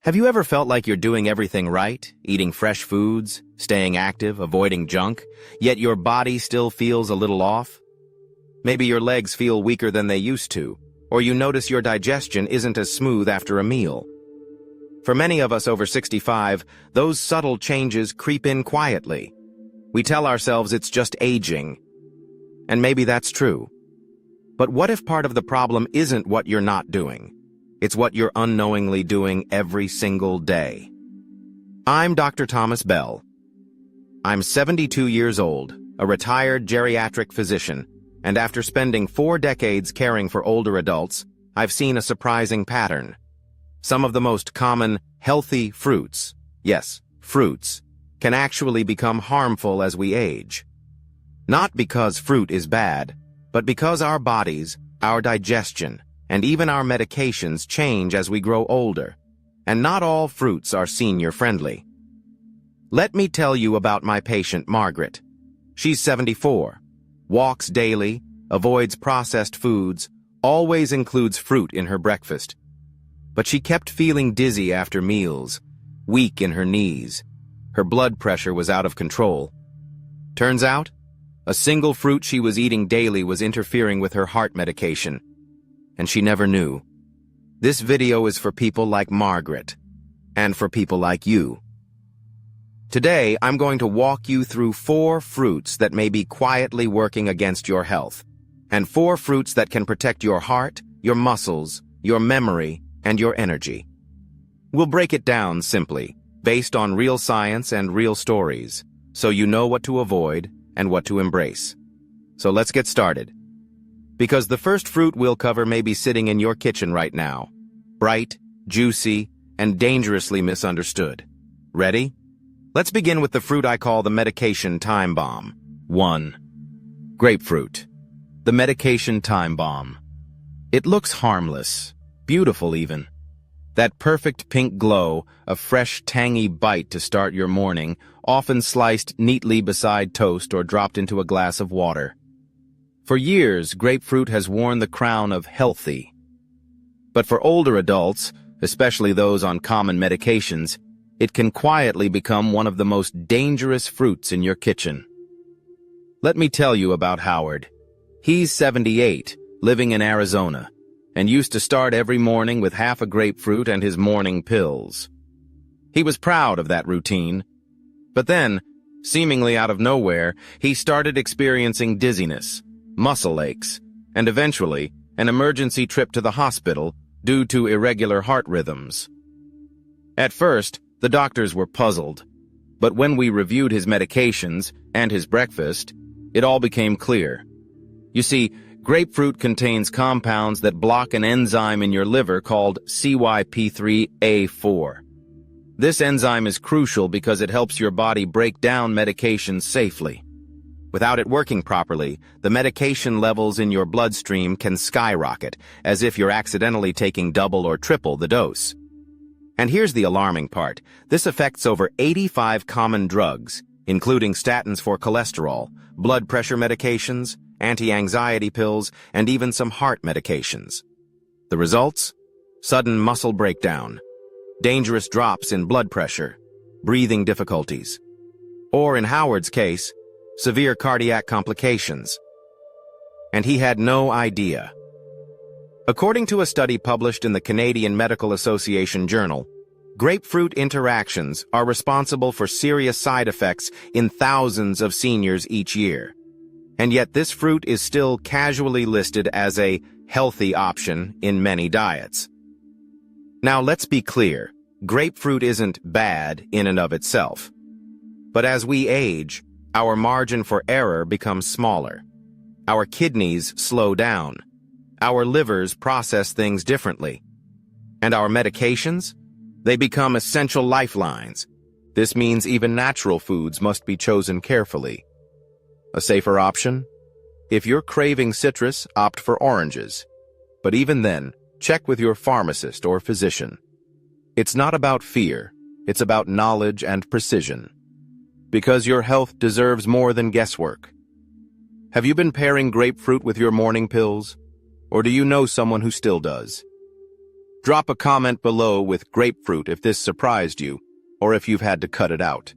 Have you ever felt like you're doing everything right, eating fresh foods, staying active, avoiding junk, yet your body still feels a little off? Maybe your legs feel weaker than they used to, or you notice your digestion isn't as smooth after a meal. For many of us over 65, those subtle changes creep in quietly. We tell ourselves it's just aging. And maybe that's true. But what if part of the problem isn't what you're not doing? It's what you're unknowingly doing every single day. I'm Dr. Thomas Bell. I'm 72 years old, a retired geriatric physician, and after spending 4 decades caring for older adults, I've seen a surprising pattern. Some of the most common healthy fruits, yes, fruits, can actually become harmful as we age. Not because fruit is bad, but because our bodies, our digestion, and even our medications change as we grow older, and not all fruits are senior-friendly. Let me tell you about my patient, Margaret. She's 74, walks daily, avoids processed foods, always includes fruit in her breakfast. But she kept feeling dizzy after meals, weak in her knees. Her blood pressure was out of control. Turns out, a single fruit she was eating daily was interfering with her heart medication, and she never knew. This video is for people like Margaret, and for people like you. Today, I'm going to walk you through 4 fruits that may be quietly working against your health, and 4 fruits that can protect your heart, your muscles, your memory, and your energy. We'll break it down simply, based on real science and real stories, so you know what to avoid and what to embrace. So let's get started. Because the first fruit we'll cover may be sitting in your kitchen right now. Bright, juicy, and dangerously misunderstood. Ready? Let's begin with the fruit I call the medication time bomb. 1. Grapefruit. The medication time bomb. It looks harmless, beautiful even. That perfect pink glow, a fresh, tangy bite to start your morning, often sliced neatly beside toast or dropped into a glass of water. For years, grapefruit has worn the crown of healthy. But for older adults, especially those on common medications, it can quietly become one of the most dangerous fruits in your kitchen. Let me tell you about Howard. He's 78, living in Arizona, and used to start every morning with half a grapefruit and his morning pills. He was proud of that routine. But then, seemingly out of nowhere, he started experiencing dizziness, muscle aches, and eventually an emergency trip to the hospital due to irregular heart rhythms. At first, the doctors were puzzled, but when we reviewed his medications and his breakfast, it all became clear. You see, grapefruit contains compounds that block an enzyme in your liver called CYP3A4. This enzyme is crucial because it helps your body break down medications safely. Without it working properly, the medication levels in your bloodstream can skyrocket, as if you're accidentally taking double or triple the dose. And here's the alarming part. This affects over 85 common drugs, including statins for cholesterol, blood pressure medications, anti-anxiety pills, and even some heart medications. The results? Sudden muscle breakdown, dangerous drops in blood pressure, breathing difficulties, or in Howard's case, severe cardiac complications. And he had no idea. According to a study published in the Canadian Medical Association Journal, grapefruit interactions are responsible for serious side effects in thousands of seniors each year. And yet this fruit is still casually listed as a healthy option in many diets. Now let's be clear, grapefruit isn't bad in and of itself. But as we age, our margin for error becomes smaller. Our kidneys slow down. Our livers process things differently. And our medications? They become essential lifelines. This means even natural foods must be chosen carefully. A safer option? If you're craving citrus, opt for oranges. But even then, check with your pharmacist or physician. It's not about fear, it's about knowledge and precision. Because your health deserves more than guesswork. Have you been pairing grapefruit with your morning pills? Or do you know someone who still does? Drop a comment below with grapefruit if this surprised you, or if you've had to cut it out.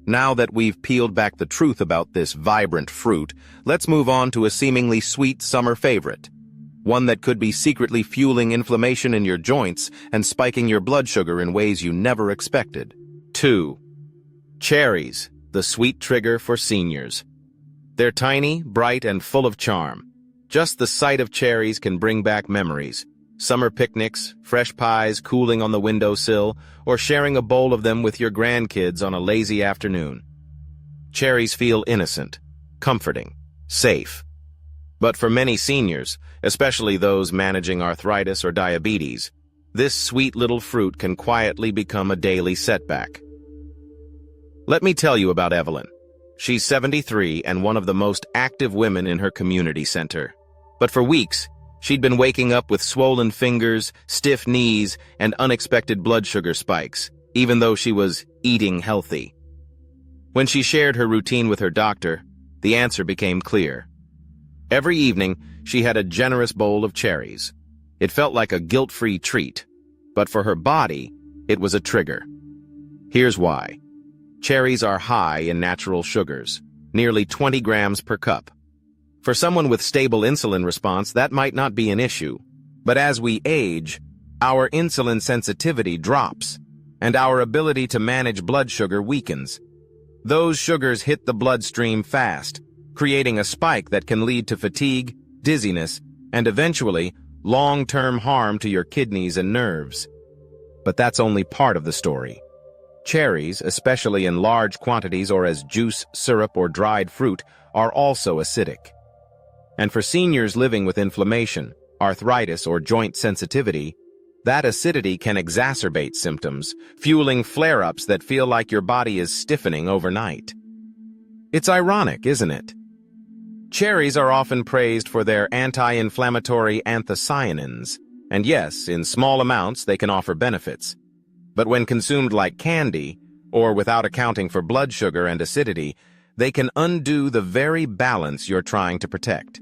Now that we've peeled back the truth about this vibrant fruit, let's move on to a seemingly sweet summer favorite. One that could be secretly fueling inflammation in your joints and spiking your blood sugar in ways you never expected. 2. Cherries, the sweet trigger for seniors. They're tiny, bright, and full of charm. Just the sight of cherries can bring back memories. Summer picnics, fresh pies cooling on the windowsill, or sharing a bowl of them with your grandkids on a lazy afternoon. Cherries feel innocent, comforting, safe. But for many seniors, especially those managing arthritis or diabetes, this sweet little fruit can quietly become a daily setback. Let me tell you about Evelyn. She's 73 and one of the most active women in her community center. But for weeks, she'd been waking up with swollen fingers, stiff knees, and unexpected blood sugar spikes, even though she was eating healthy. When she shared her routine with her doctor, the answer became clear. Every evening, she had a generous bowl of cherries. It felt like a guilt-free treat, but for her body, it was a trigger. Here's why. Cherries are high in natural sugars, nearly 20 grams per cup. For someone with stable insulin response, that might not be an issue. But as we age, our insulin sensitivity drops, and our ability to manage blood sugar weakens. Those sugars hit the bloodstream fast, creating a spike that can lead to fatigue, dizziness, and eventually, long-term harm to your kidneys and nerves. But that's only part of the story. Cherries, especially in large quantities or as juice, syrup, or dried fruit, are also acidic. And for seniors living with inflammation, arthritis, or joint sensitivity, that acidity can exacerbate symptoms, fueling flare-ups that feel like your body is stiffening overnight. It's ironic, isn't it? Cherries are often praised for their anti-inflammatory anthocyanins, and yes, in small amounts they can offer benefits. But when consumed like candy, or without accounting for blood sugar and acidity, they can undo the very balance you're trying to protect.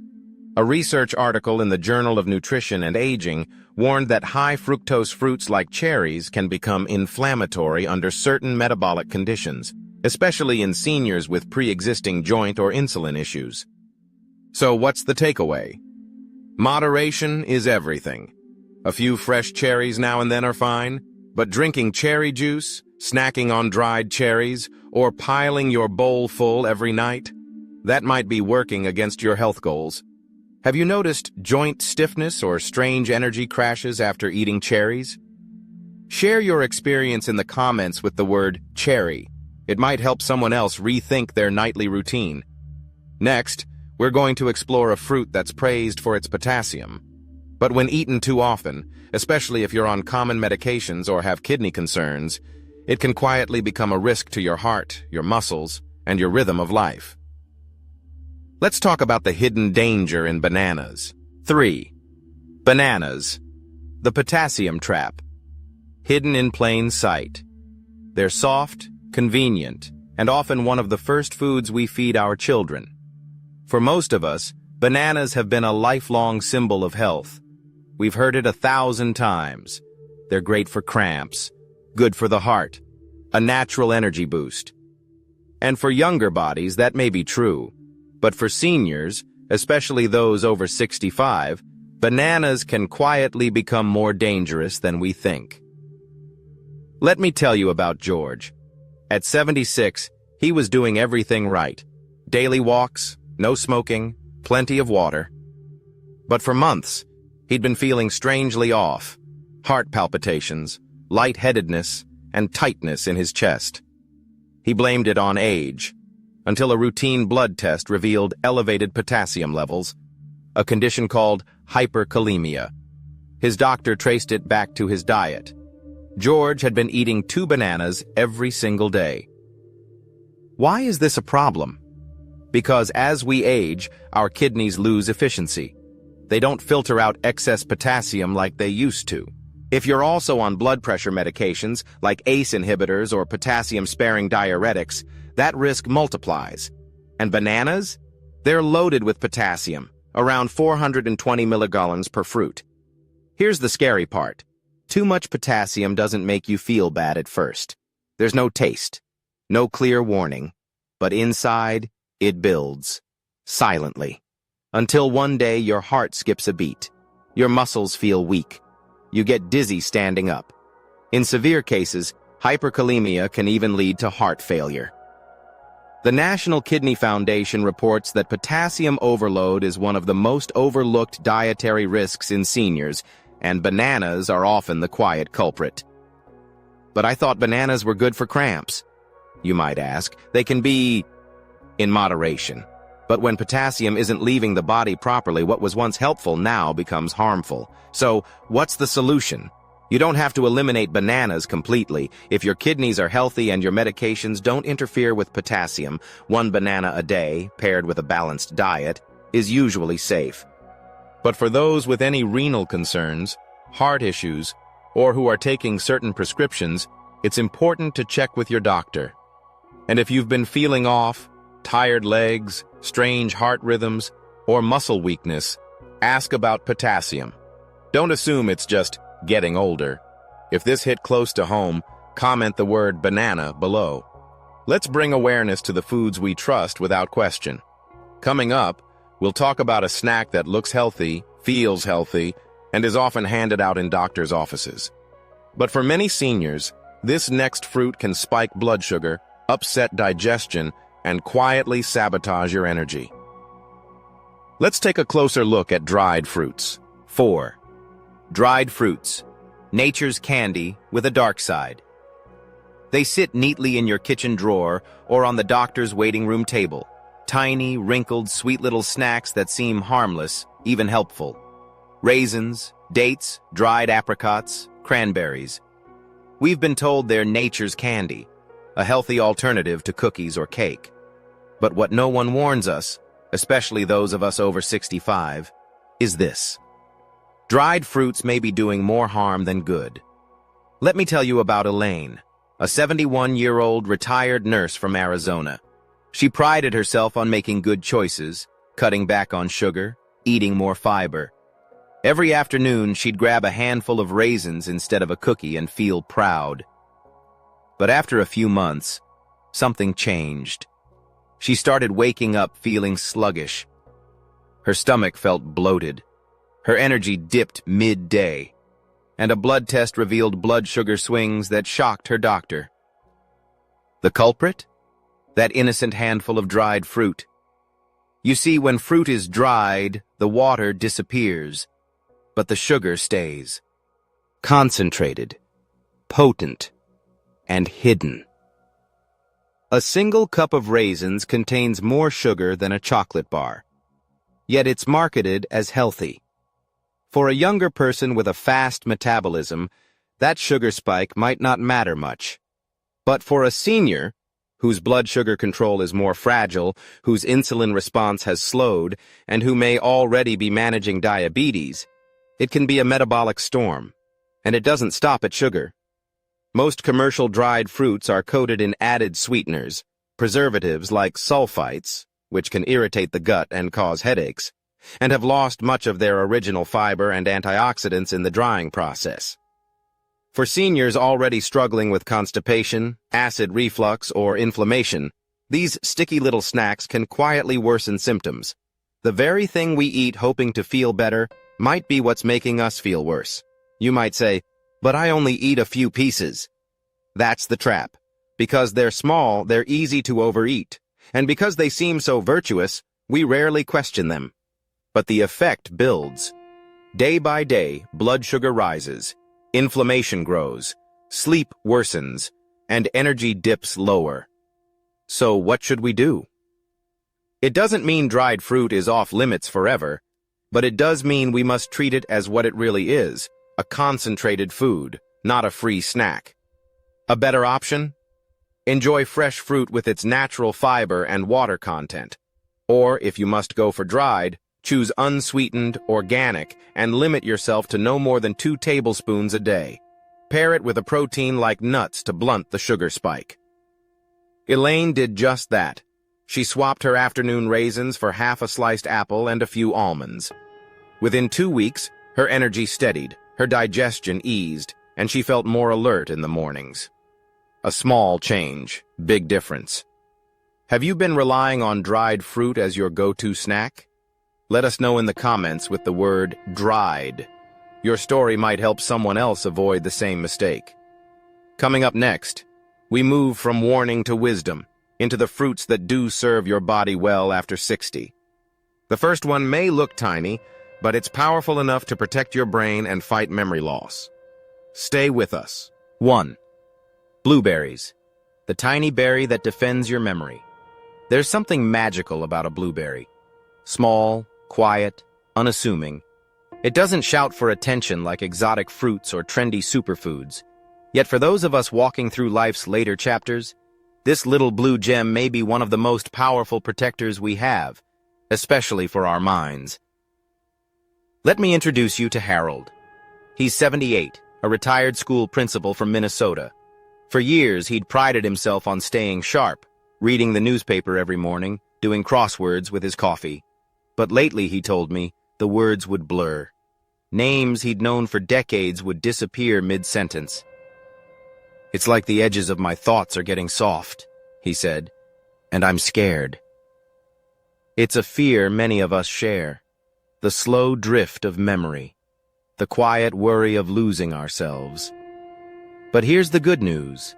A research article in the Journal of Nutrition and Aging warned that high-fructose fruits like cherries can become inflammatory under certain metabolic conditions, especially in seniors with pre-existing joint or insulin issues. So what's the takeaway? Moderation is everything. A few fresh cherries now and then are fine, but drinking cherry juice, snacking on dried cherries, or piling your bowl full every night, that might be working against your health goals. Have you noticed joint stiffness or strange energy crashes after eating cherries? Share your experience in the comments with the word cherry. It might help someone else rethink their nightly routine. Next, we're going to explore a fruit that's praised for its potassium. But when eaten too often, especially if you're on common medications or have kidney concerns, it can quietly become a risk to your heart, your muscles, and your rhythm of life. Let's talk about the hidden danger in bananas. 3. Bananas. The potassium trap. Hidden in plain sight. They're soft, convenient, and often one of the first foods we feed our children. For most of us, bananas have been a lifelong symbol of health. We've heard it 1,000 times. They're great for cramps, good for the heart, a natural energy boost. And for younger bodies, that may be true. But for seniors, especially those over 65, bananas can quietly become more dangerous than we think. Let me tell you about George. At 76, he was doing everything right. Daily walks, no smoking, plenty of water. But for months, he'd been feeling strangely off. Heart palpitations, lightheadedness, and tightness in his chest. He blamed it on age, until a routine blood test revealed elevated potassium levels, a condition called hyperkalemia. His doctor traced it back to his diet. George had been eating 2 bananas every single day. Why is this a problem? Because as we age, our kidneys lose efficiency. They don't filter out excess potassium like they used to. If you're also on blood pressure medications like ACE inhibitors or potassium-sparing diuretics, that risk multiplies. And bananas? They're loaded with potassium, around 420 milligallons per fruit. Here's the scary part. Too much potassium doesn't make you feel bad at first. There's no taste, no clear warning, but inside, it builds, silently, until one day your heart skips a beat. Your muscles feel weak. You get dizzy standing up. In severe cases, hyperkalemia can even lead to heart failure. The National Kidney Foundation reports that potassium overload is one of the most overlooked dietary risks in seniors, and bananas are often the quiet culprit. But I thought bananas were good for cramps. You might ask. They can be in moderation. But when potassium isn't leaving the body properly, what was once helpful now becomes harmful. So, what's the solution? You don't have to eliminate bananas completely. If your kidneys are healthy and your medications don't interfere with potassium, one banana a day, paired with a balanced diet, is usually safe. But for those with any renal concerns, heart issues, or who are taking certain prescriptions, it's important to check with your doctor. And if you've been feeling off, tired legs, strange heart rhythms, or muscle weakness, ask about potassium. Don't assume it's just getting older. If this hit close to home, comment the word banana below. Let's bring awareness to the foods we trust without question. Coming up, we'll talk about a snack that looks healthy, feels healthy, and is often handed out in doctors' offices. But for many seniors, this next fruit can spike blood sugar, upset digestion, and quietly sabotage your energy. Let's take a closer look at dried fruits. 4. Dried fruits, nature's candy with a dark side. They sit neatly in your kitchen drawer or on the doctor's waiting room table. Tiny, wrinkled, sweet little snacks that seem harmless, even helpful. Raisins, dates, dried apricots, cranberries. We've been told they're nature's candy, a healthy alternative to cookies or cake. But what no one warns us, especially those of us over 65, is this. Dried fruits may be doing more harm than good. Let me tell you about Elaine, a 71-year-old retired nurse from Arizona. She prided herself on making good choices, cutting back on sugar, eating more fiber. Every afternoon, she'd grab a handful of raisins instead of a cookie and feel proud. But after a few months, something changed. She started waking up feeling sluggish. Her stomach felt bloated. Her energy dipped midday, and a blood test revealed blood sugar swings that shocked her doctor. The culprit? That innocent handful of dried fruit. You see, when fruit is dried, the water disappears, but the sugar stays. Concentrated, potent, and hidden. A single cup of raisins contains more sugar than a chocolate bar, yet it's marketed as healthy. For a younger person with a fast metabolism, that sugar spike might not matter much. But for a senior, whose blood sugar control is more fragile, whose insulin response has slowed, and who may already be managing diabetes, it can be a metabolic storm. And it doesn't stop at sugar. Most commercial dried fruits are coated in added sweeteners, preservatives like sulfites, which can irritate the gut and cause headaches, and have lost much of their original fiber and antioxidants in the drying process. For seniors already struggling with constipation, acid reflux, or inflammation, these sticky little snacks can quietly worsen symptoms. The very thing we eat hoping to feel better might be what's making us feel worse. You might say, "But I only eat a few pieces." That's the trap. Because they're small, they're easy to overeat. And because they seem so virtuous, we rarely question them. But the effect builds. Day by day, blood sugar rises, inflammation grows, sleep worsens, and energy dips lower. So what should we do? It doesn't mean dried fruit is off limits forever, but it does mean we must treat it as what it really is, a concentrated food, not a free snack. A better option? Enjoy fresh fruit with its natural fiber and water content. Or, if you must go for dried, choose unsweetened, organic, and limit yourself to no more than 2 tablespoons a day. Pair it with a protein like nuts to blunt the sugar spike. Elaine did just that. She swapped her afternoon raisins for half a sliced apple and a few almonds. Within 2 weeks, her energy steadied, her digestion eased, and she felt more alert in the mornings. A small change, big difference. Have you been relying on dried fruit as your go-to snack? Let us know in the comments with the word dried. Your story might help someone else avoid the same mistake. Coming up next, we move from warning to wisdom, into the fruits that do serve your body well after 60. The first one may look tiny, but it's powerful enough to protect your brain and fight memory loss. Stay with us. 1. Blueberries. The tiny berry that defends your memory. There's something magical about a blueberry. Small, quiet, unassuming. It doesn't shout for attention like exotic fruits or trendy superfoods. Yet for those of us walking through life's later chapters, this little blue gem may be one of the most powerful protectors we have, especially for our minds. Let me introduce you to Harold. He's 78, a retired school principal from Minnesota. For years, he'd prided himself on staying sharp, reading the newspaper every morning, doing crosswords with his coffee. But lately, he told me, the words would blur. Names he'd known for decades would disappear mid-sentence. "It's like the edges of my thoughts are getting soft," he said, "and I'm scared." It's a fear many of us share. The slow drift of memory. The quiet worry of losing ourselves. But here's the good news.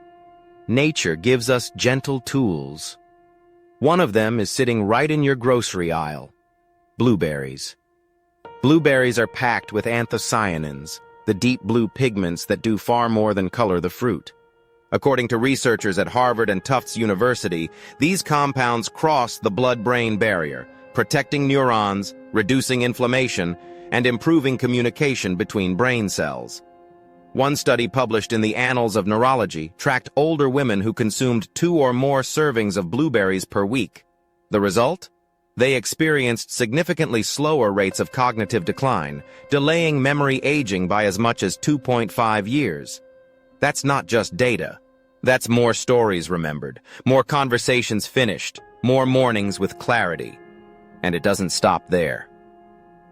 Nature gives us gentle tools. One of them is sitting right in your grocery aisle. Blueberries. Blueberries are packed with anthocyanins, the deep blue pigments that do far more than color the fruit. According to researchers at Harvard and Tufts University, these compounds cross the blood-brain barrier, protecting neurons, reducing inflammation, and improving communication between brain cells. One study published in the Annals of Neurology tracked older women who consumed 2 or more servings of blueberries per week. The result? They experienced significantly slower rates of cognitive decline, delaying memory aging by as much as 2.5 years. That's not just data. That's more stories remembered, more conversations finished, more mornings with clarity. And it doesn't stop there.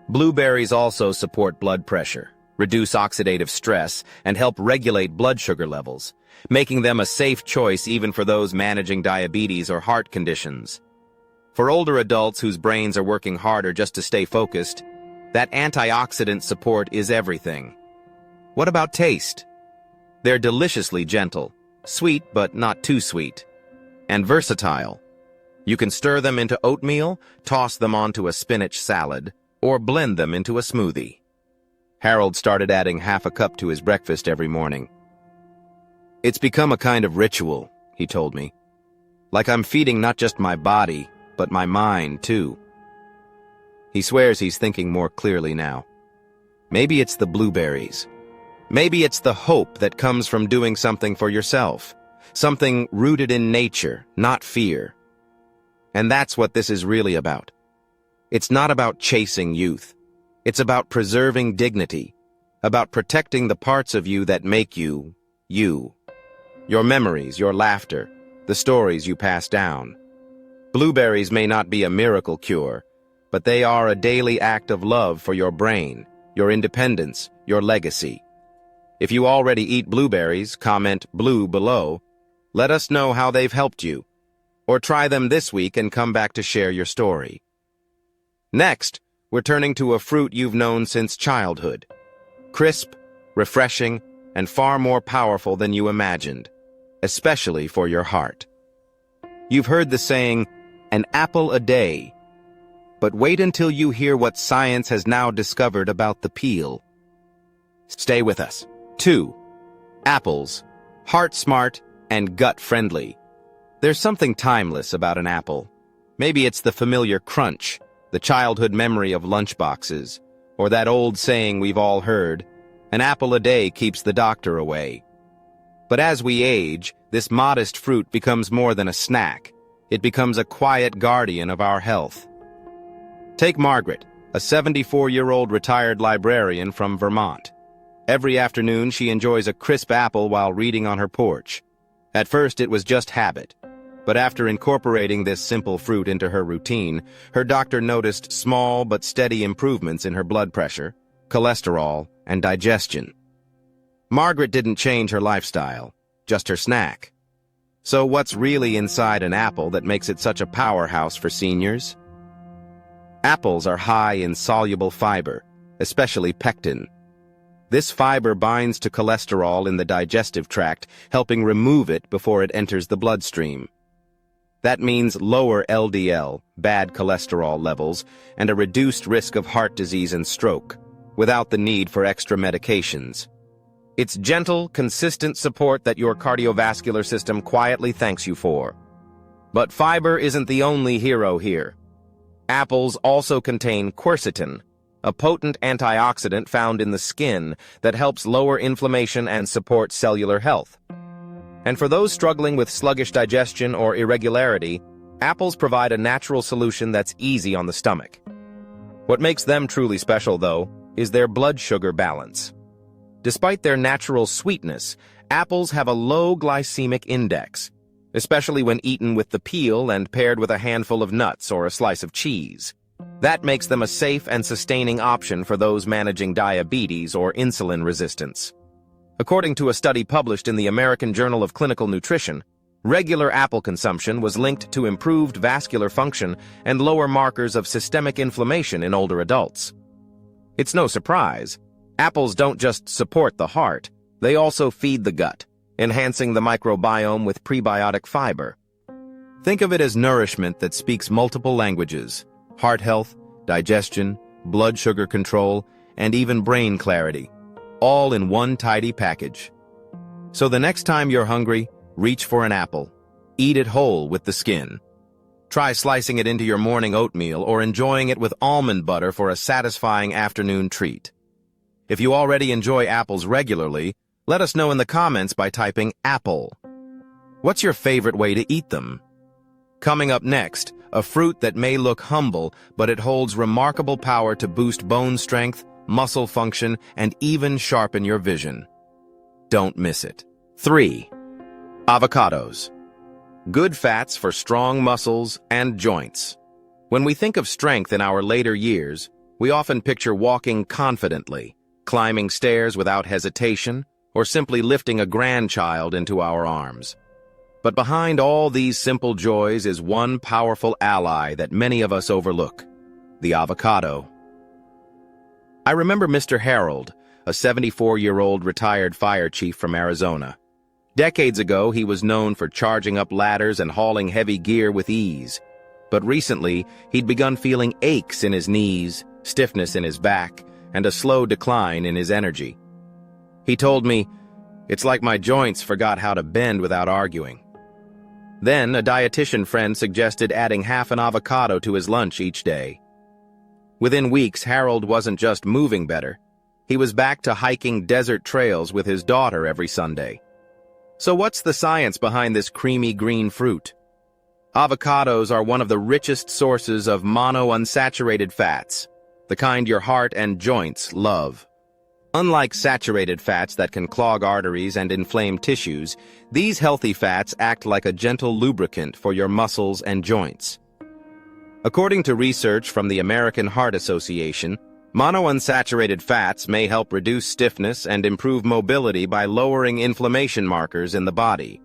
Blueberries also support blood pressure, reduce oxidative stress, and help regulate blood sugar levels, making them a safe choice even for those managing diabetes or heart conditions. For older adults whose brains are working harder just to stay focused, that antioxidant support is everything. What about taste? They're deliciously gentle, sweet but not too sweet, and versatile. You can stir them into oatmeal, toss them onto a spinach salad, or blend them into a smoothie. Harold started adding half a cup to his breakfast every morning. "It's become a kind of ritual," he told me. "Like I'm feeding not just my body, but my mind, too." He swears he's thinking more clearly now. Maybe it's the blueberries. Maybe it's the hope that comes from doing something for yourself. Something rooted in nature, not fear. And that's what this is really about. It's not about chasing youth. It's about preserving dignity, about protecting the parts of you that make you, you. Your memories, your laughter, the stories you pass down. Blueberries may not be a miracle cure, but they are a daily act of love for your brain, your independence, your legacy. If you already eat blueberries, comment blue below. Let us know how they've helped you. Or try them this week and come back to share your story. Next, we're turning to a fruit you've known since childhood. Crisp, refreshing, and far more powerful than you imagined, especially for your heart. You've heard the saying, "an apple a day." But wait until you hear what science has now discovered about the peel. Stay with us. 2. Apples. Heart-smart and gut-friendly. There's something timeless about an apple. Maybe it's the familiar crunch, the childhood memory of lunchboxes, or that old saying we've all heard, "an apple a day keeps the doctor away." But as we age, this modest fruit becomes more than a snack. It becomes a quiet guardian of our health. Take Margaret, a 74-year-old retired librarian from Vermont. Every afternoon she enjoys a crisp apple while reading on her porch. At first it was just habit, but after incorporating this simple fruit into her routine, her doctor noticed small but steady improvements in her blood pressure, cholesterol, and digestion. Margaret didn't change her lifestyle, just her snack. So what's really inside an apple that makes it such a powerhouse for seniors? Apples are high in soluble fiber, especially pectin. This fiber binds to cholesterol in the digestive tract, helping remove it before it enters the bloodstream. That means lower LDL, bad cholesterol levels, and a reduced risk of heart disease and stroke, without the need for extra medications. It's gentle, consistent support that your cardiovascular system quietly thanks you for. But fiber isn't the only hero here. Apples also contain quercetin, a potent antioxidant found in the skin that helps lower inflammation and support cellular health. And for those struggling with sluggish digestion or irregularity, apples provide a natural solution that's easy on the stomach. What makes them truly special, though, is their blood sugar balance. Despite their natural sweetness, apples have a low glycemic index, especially when eaten with the peel and paired with a handful of nuts or a slice of cheese. That makes them a safe and sustaining option for those managing diabetes or insulin resistance. According to a study published in the American Journal of Clinical Nutrition, regular apple consumption was linked to improved vascular function and lower markers of systemic inflammation in older adults. It's no surprise. Apples don't just support the heart, they also feed the gut, enhancing the microbiome with prebiotic fiber. Think of it as nourishment that speaks multiple languages: heart health, digestion, blood sugar control, and even brain clarity, all in one tidy package. So the next time you're hungry, reach for an apple. Eat it whole with the skin. Try slicing it into your morning oatmeal or enjoying it with almond butter for a satisfying afternoon treat. If you already enjoy apples regularly, let us know in the comments by typing apple. What's your favorite way to eat them? Coming up next, a fruit that may look humble, but it holds remarkable power to boost bone strength, muscle function, and even sharpen your vision. Don't miss it. 3. Avocados. Good fats for strong muscles and joints. When we think of strength in our later years, we often picture walking confidently, climbing stairs without hesitation, or simply lifting a grandchild into our arms. But behind all these simple joys is one powerful ally that many of us overlook: the avocado. I remember Mr. Harold, a 74-year-old retired fire chief from Arizona. Decades ago, he was known for charging up ladders and hauling heavy gear with ease. But recently, he'd begun feeling aches in his knees, stiffness in his back, and a slow decline in his energy. He told me, "It's like my joints forgot how to bend without arguing." Then, a dietitian friend suggested adding half an avocado to his lunch each day. Within weeks, Harold wasn't just moving better. He was back to hiking desert trails with his daughter every Sunday. So what's the science behind this creamy green fruit? Avocados are one of the richest sources of monounsaturated fats, the kind your heart and joints love. Unlike saturated fats that can clog arteries and inflame tissues, these healthy fats act like a gentle lubricant for your muscles and joints. According to research from the American Heart Association, monounsaturated fats may help reduce stiffness and improve mobility by lowering inflammation markers in the body.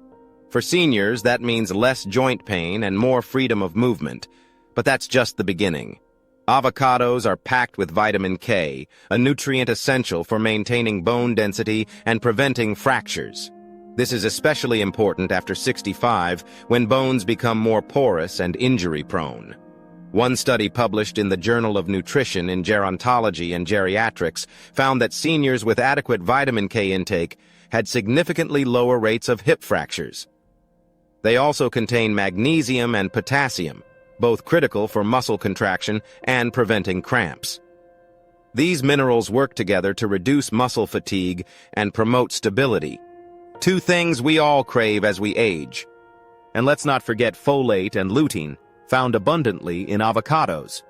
For seniors, that means less joint pain and more freedom of movement. But that's just the beginning. Avocados are packed with vitamin K, a nutrient essential for maintaining bone density and preventing fractures. This is especially important after 65, when bones become more porous and injury-prone. One study published in the Journal of Nutrition in Gerontology and Geriatrics found that seniors with adequate vitamin K intake had significantly lower rates of hip fractures. They also contain magnesium and potassium, both critical for muscle contraction and preventing cramps. These minerals work together to reduce muscle fatigue and promote stability, two things we all crave as we age. And let's not forget folate and lutein, found abundantly in avocados.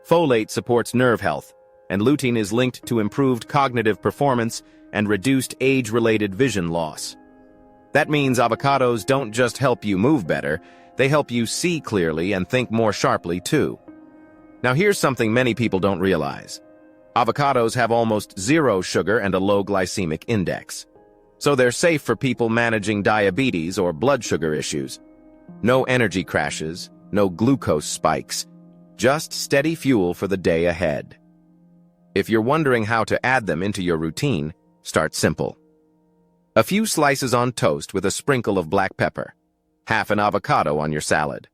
Folate supports nerve health, and lutein is linked to improved cognitive performance and reduced age-related vision loss. That means avocados don't just help you move better, they help you see clearly and think more sharply too. Now here's something many people don't realize. Avocados have almost zero sugar and a low glycemic index, so they're safe for people managing diabetes or blood sugar issues. No energy crashes, no glucose spikes, just steady fuel for the day ahead. If you're wondering how to add them into your routine, start simple. A few slices on toast with a sprinkle of black pepper, half an avocado on your salad,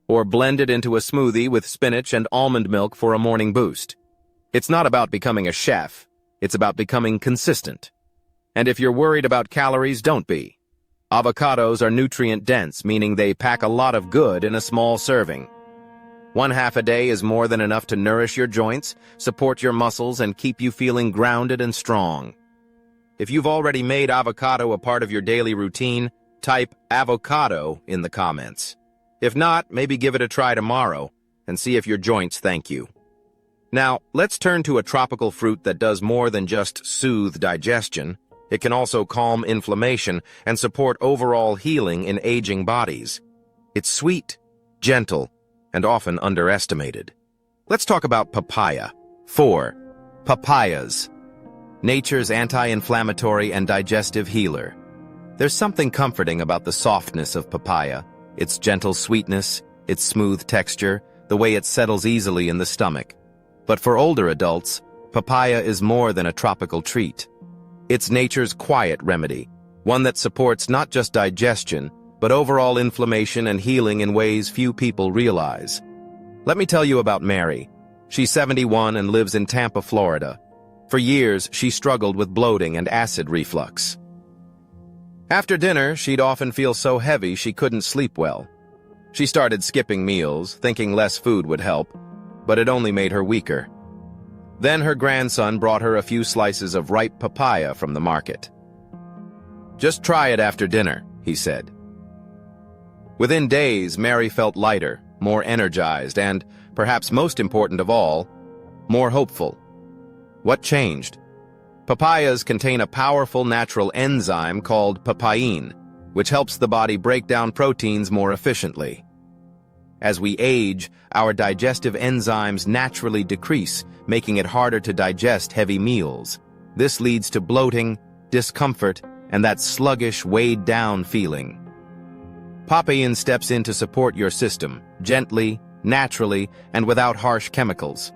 or blend it into a smoothie with spinach and almond milk for a morning boost. It's not about becoming a chef, it's about becoming consistent. And if you're worried about calories, don't be. Avocados are nutrient-dense, meaning they pack a lot of good in a small serving. 1/2 a day is more than enough to nourish your joints, support your muscles, and keep you feeling grounded and strong. If you've already made avocado a part of your daily routine, type avocado in the comments. If not, maybe give it a try tomorrow and see if your joints thank you. Now, let's turn to a tropical fruit that does more than just soothe digestion. It can also calm inflammation and support overall healing in aging bodies. It's sweet, gentle, and often underestimated. Let's talk about papaya. 4. Papayas. Nature's anti-inflammatory and digestive healer. There's something comforting about the softness of papaya, its gentle sweetness, its smooth texture, the way it settles easily in the stomach. But for older adults, papaya is more than a tropical treat. It's nature's quiet remedy, one that supports not just digestion, but overall inflammation and healing in ways few people realize. Let me tell you about Mary. She's 71 and lives in Tampa, Florida. For years, she struggled with bloating and acid reflux. After dinner, she'd often feel so heavy she couldn't sleep well. She started skipping meals, thinking less food would help, but it only made her weaker. Then her grandson brought her a few slices of ripe papaya from the market. "Just try it after dinner," he said. Within days, Mary felt lighter, more energized, and, perhaps most important of all, more hopeful. What changed? Papayas contain a powerful natural enzyme called papain, which helps the body break down proteins more efficiently. As we age, our digestive enzymes naturally decrease, making it harder to digest heavy meals. This leads to bloating, discomfort, and that sluggish, weighed-down feeling. Papain steps in to support your system, gently, naturally, and without harsh chemicals.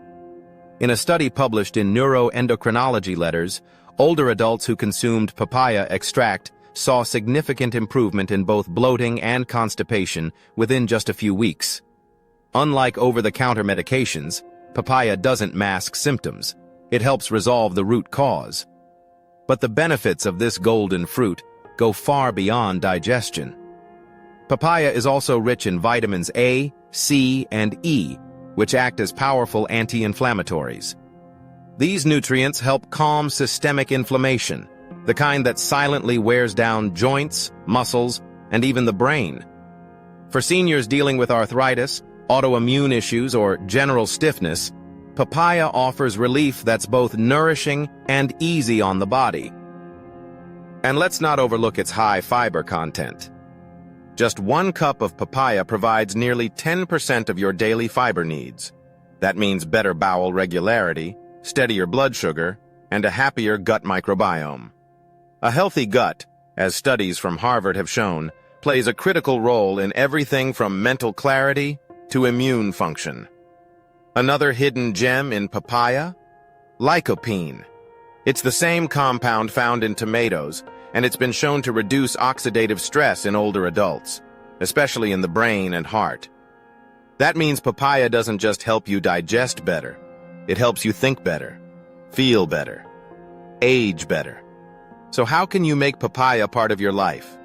In a study published in Neuroendocrinology Letters, older adults who consumed papaya extract saw significant improvement in both bloating and constipation within just a few weeks. Unlike over-the-counter medications, papaya doesn't mask symptoms. It helps resolve the root cause. But the benefits of this golden fruit go far beyond digestion. Papaya is also rich in vitamins A, C, and E, which act as powerful anti-inflammatories. These nutrients help calm systemic inflammation, the kind that silently wears down joints, muscles, and even the brain. For seniors dealing with arthritis, autoimmune issues, or general stiffness, papaya offers relief that's both nourishing and easy on the body. And let's not overlook its high fiber content. Just 1 cup of papaya provides nearly 10% of your daily fiber needs. That means better bowel regularity, steadier blood sugar, and a happier gut microbiome. A healthy gut, as studies from Harvard have shown, plays a critical role in everything from mental clarity to immune function. Another hidden gem in papaya? Lycopene. It's the same compound found in tomatoes, and it's been shown to reduce oxidative stress in older adults, especially in the brain and heart. That means papaya doesn't just help you digest better, it helps you think better, feel better, age better. So how can you make papaya part of your life?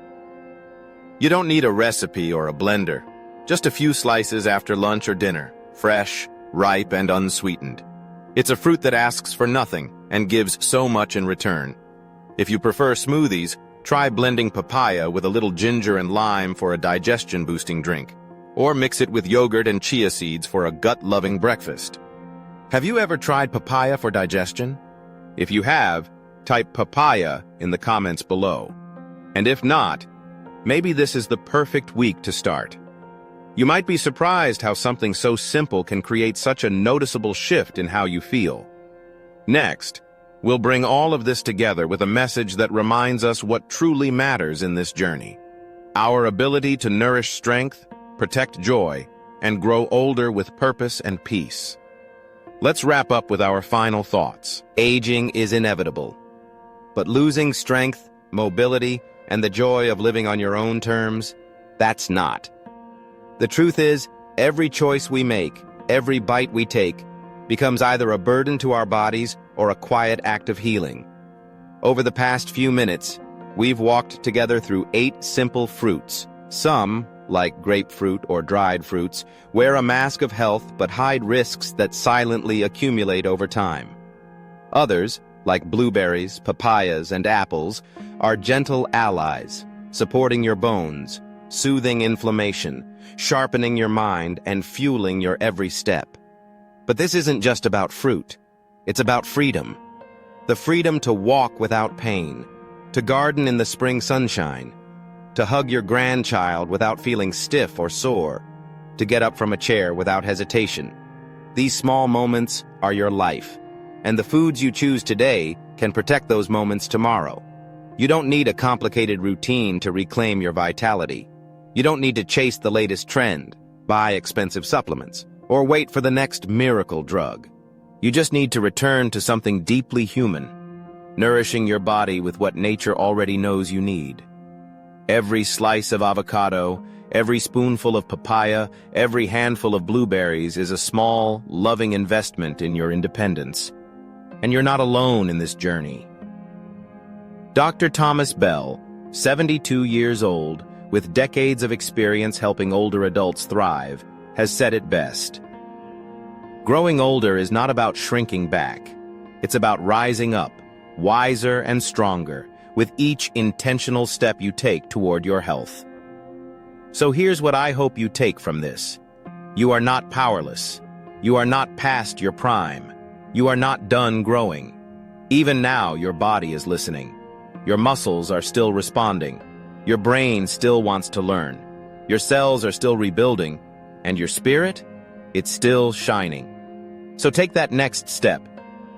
You don't need a recipe or a blender, just a few slices after lunch or dinner, fresh, ripe, and unsweetened. It's a fruit that asks for nothing and gives so much in return. If you prefer smoothies, try blending papaya with a little ginger and lime for a digestion-boosting drink, or mix it with yogurt and chia seeds for a gut-loving breakfast. Have you ever tried papaya for digestion? If you have, type papaya in the comments below. And if not, maybe this is the perfect week to start. You might be surprised how something so simple can create such a noticeable shift in how you feel. Next, we'll bring all of this together with a message that reminds us what truly matters in this journey: our ability to nourish strength, protect joy, and grow older with purpose and peace. Let's wrap up with our final thoughts. Aging is inevitable, but losing strength, mobility, and the joy of living on your own terms, that's not. The truth is, every choice we make, every bite we take, becomes either a burden to our bodies or a quiet act of healing. Over the past few minutes, we've walked together through 8 simple fruits. Some, like grapefruit or dried fruits, wear a mask of health but hide risks that silently accumulate over time. Others, like blueberries, papayas, and apples, are gentle allies, supporting your bones, soothing inflammation, sharpening your mind, and fueling your every step. But this isn't just about fruit. It's about freedom. The freedom to walk without pain, to garden in the spring sunshine, to hug your grandchild without feeling stiff or sore, to get up from a chair without hesitation. These small moments are your life, and the foods you choose today can protect those moments tomorrow. You don't need a complicated routine to reclaim your vitality. You don't need to chase the latest trend, buy expensive supplements, or wait for the next miracle drug. You just need to return to something deeply human, nourishing your body with what nature already knows you need. Every slice of avocado, every spoonful of papaya, every handful of blueberries is a small, loving investment in your independence. And you're not alone in this journey. Dr. Thomas Bell, 72 years old, with decades of experience helping older adults thrive, has said it best. Growing older is not about shrinking back. It's about rising up, wiser and stronger, with each intentional step you take toward your health. So here's what I hope you take from this. You are not powerless. You are not past your prime. You are not done growing. Even now, your body is listening. Your muscles are still responding. Your brain still wants to learn. Your cells are still rebuilding. And your spirit? It's still shining. So take that next step.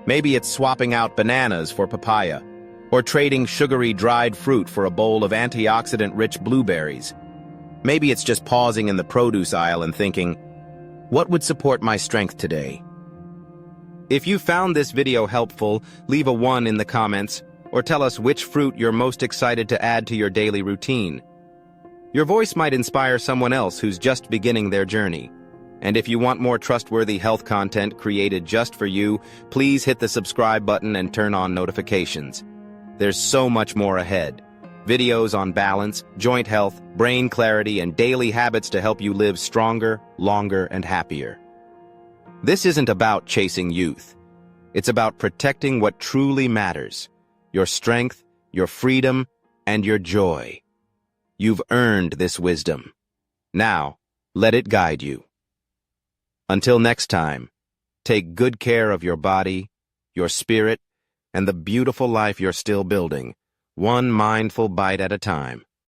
Maybe it's swapping out bananas for papaya, or trading sugary dried fruit for a bowl of antioxidant-rich blueberries. Maybe it's just pausing in the produce aisle and thinking, what would support my strength today? If you found this video helpful, leave a 1 in the comments, or tell us which fruit you're most excited to add to your daily routine. Your voice might inspire someone else who's just beginning their journey. And if you want more trustworthy health content created just for you, please hit the subscribe button and turn on notifications. There's so much more ahead. Videos on balance, joint health, brain clarity, and daily habits to help you live stronger, longer, and happier. This isn't about chasing youth. It's about protecting what truly matters: your strength, your freedom, and your joy. You've earned this wisdom. Now, let it guide you. Until next time, take good care of your body, your spirit, and the beautiful life you're still building, one mindful bite at a time.